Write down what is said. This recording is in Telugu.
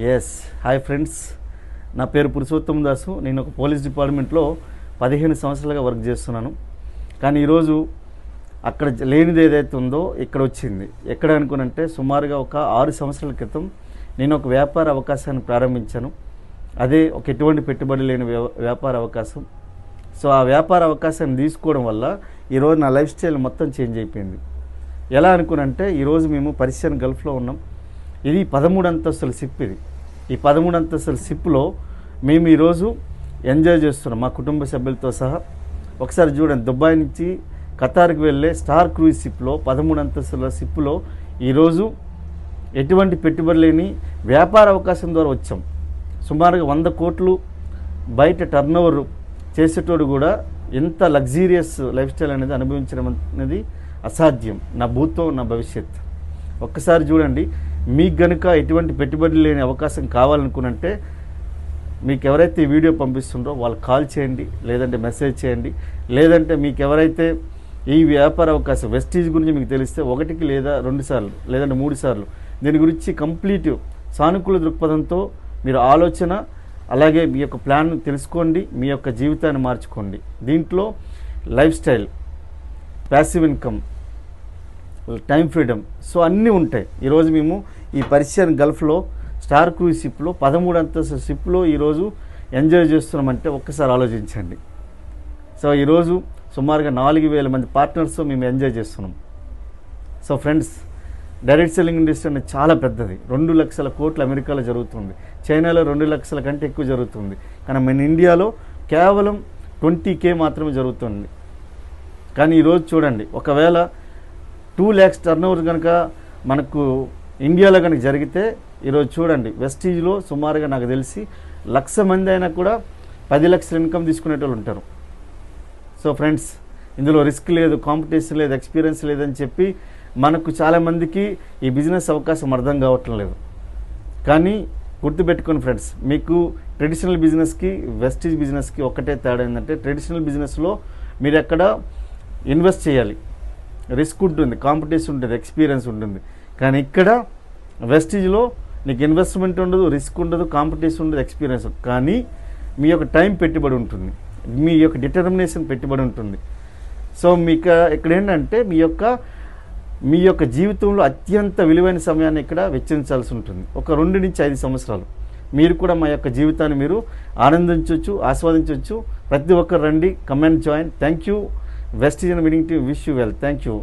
ఎస్ హాయ్ ఫ్రెండ్స్, నా పేరు పురుషోత్తమ్ దాసు. నేను ఒక పోలీస్ డిపార్ట్మెంట్లో 15 సంవత్సరాలుగా వర్క్ చేస్తున్నాను. కానీ ఈరోజు అక్కడ లేనిది ఏదైతే ఉందో ఇక్కడ వచ్చింది. ఎక్కడ అనుకునంటే సుమారుగా ఒక 6 సంవత్సరాల క్రితం నేను ఒక వ్యాపార అవకాశాన్ని ప్రారంభించాను. అదే ఒక ఎటువంటి పెట్టుబడి లేని వ్యాపార అవకాశం. సో ఆ వ్యాపార అవకాశాన్ని తీసుకోవడం వల్ల ఈరోజు నా లైఫ్ స్టైల్ మొత్తం చేంజ్ అయిపోయింది. ఎలా అనుకునంటే ఈరోజు మేము పర్షియన్ గల్ఫ్లో ఉన్నాం. ఇది 13 అంతస్తుల షిప్. ఈ 13 అంతస్తుల షిప్లో మేము ఈరోజు ఎంజాయ్ చేస్తున్నాం మా కుటుంబ సభ్యులతో సహా. ఒకసారి చూడండి, దుబాయ్ నుంచి ఖతార్కి వెళ్ళే స్టార్ క్రూయిజ్ షిప్లో 13 అంతస్తుల షిప్లో ఈరోజు ఎటువంటి పెట్టుబడి లేని వ్యాపార అవకాశం ద్వారా వచ్చాం. సుమారుగా 100 కోట్లు బయట టర్నోవర్ చేసేటోడు కూడా ఎంత లగ్జీరియస్ లైఫ్ స్టైల్ అనేది అనుభవించడం అనేది అసాధ్యం. నా భూతం, నా భవిష్యత్. ఒక్కసారి చూడండి, మీకు గనుక ఎటువంటి పెట్టుబడి లేని అవకాశం కావాలనుకునంటే మీకు ఎవరైతే ఈ వీడియో పంపిస్తుండ్రో వాళ్ళు కాల్ చేయండి, లేదంటే మెసేజ్ చేయండి. లేదంటే మీకు ఎవరైతే ఈ వ్యాపార అవకాశం వెస్టీజ్ గురించి మీకు తెలిస్తే 1 లేదా 2 సార్లు లేదంటే 3 సార్లు దీని గురించి కంప్లీట్ సానుకూల దృక్పథంతో మీరు ఆలోచన అలాగే మీ యొక్క ప్లాన్ తెలుసుకోండి, మీ యొక్క జీవితాన్ని మార్చుకోండి. దీంట్లో life style, passive income, time freedom, so అన్నీ ఉంటాయి. ఈరోజు మేము ఈ పర్షియన్ గల్ఫ్లో స్టార్ క్రూయిజ్ షిప్లో 13 అంతస్తుల షిప్లో ఈరోజు ఎంజాయ్ చేస్తున్నామంటే ఒక్కసారి ఆలోచించండి. సో ఈరోజు సుమారుగా 4000 మంది పార్ట్నర్స్తో మేము ఎంజాయ్ చేస్తున్నాం. So friends, direct selling industry అనేది చాలా పెద్దది. 2 లక్షల కోట్లు అమెరికాలో జరుగుతుంది, చైనాలో 2 లక్షల కంటే ఎక్కువ జరుగుతుంది. కానీ మన ఇండియాలో కేవలం 20K మాత్రమే జరుగుతుంది. కానీ ఈరోజు చూడండి, ఒకవేళ 2 lakhs టర్నోవర్ కనుక మనకు ఇండియాలో కనుక జరిగితే ఈరోజు చూడండి వెస్టీజ్లో సుమారుగా నాకు తెలిసి 1,00,000 మంది అయినా కూడా 10 లక్షల ఇన్కమ్ తీసుకునేటోళ్ళు ఉంటారు. సో ఫ్రెండ్స్, ఇందులో రిస్క్ లేదు, కాంపిటీషన్ లేదు, ఎక్స్పీరియన్స్ లేదని చెప్పి మనకు చాలామందికి ఈ బిజినెస్ అవకాశం అర్థం కావటం లేదు. కానీ గుర్తుపెట్టుకోండి ఫ్రెండ్స్, మీకు ట్రెడిషనల్ బిజినెస్కి వెస్టీజ్ బిజినెస్కి ఒక్కటే తేడా ఏంటంటే ట్రెడిషనల్ బిజినెస్లో మీరు ఎక్కడ ఇన్వెస్ట్ చేయాలి, రిస్క్ ఉంటుంది, కాంపిటీషన్ ఉంటుంది, ఎక్స్పీరియన్స్ ఉంటుంది. కానీ ఇక్కడ వెస్టీజ్లో నీకు ఇన్వెస్ట్మెంట్ ఉండదు, రిస్క్ ఉండదు, కాంపిటీషన్ ఉండదు, ఎక్స్పీరియన్స్ ఉంటుంది. కానీ మీ యొక్క టైం పెట్టుబడి ఉంటుంది, మీ యొక్క డిటర్మినేషన్ పెట్టుబడి ఉంటుంది. సో మీకు ఇక్కడ ఏంటంటే మీ యొక్క జీవితంలో అత్యంత విలువైన సమయాన్ని ఇక్కడ వెచ్చించాల్సి ఉంటుంది. ఒక 2 నుంచి 5 సంవత్సరాలు మీరు కూడా మా యొక్క జీవితాన్ని మీరు ఆనందించవచ్చు, ఆస్వాదించవచ్చు. ప్రతి ఒక్కరు రండి, comment join. Thank you Vestige and winning team. Wish you well. Thank you.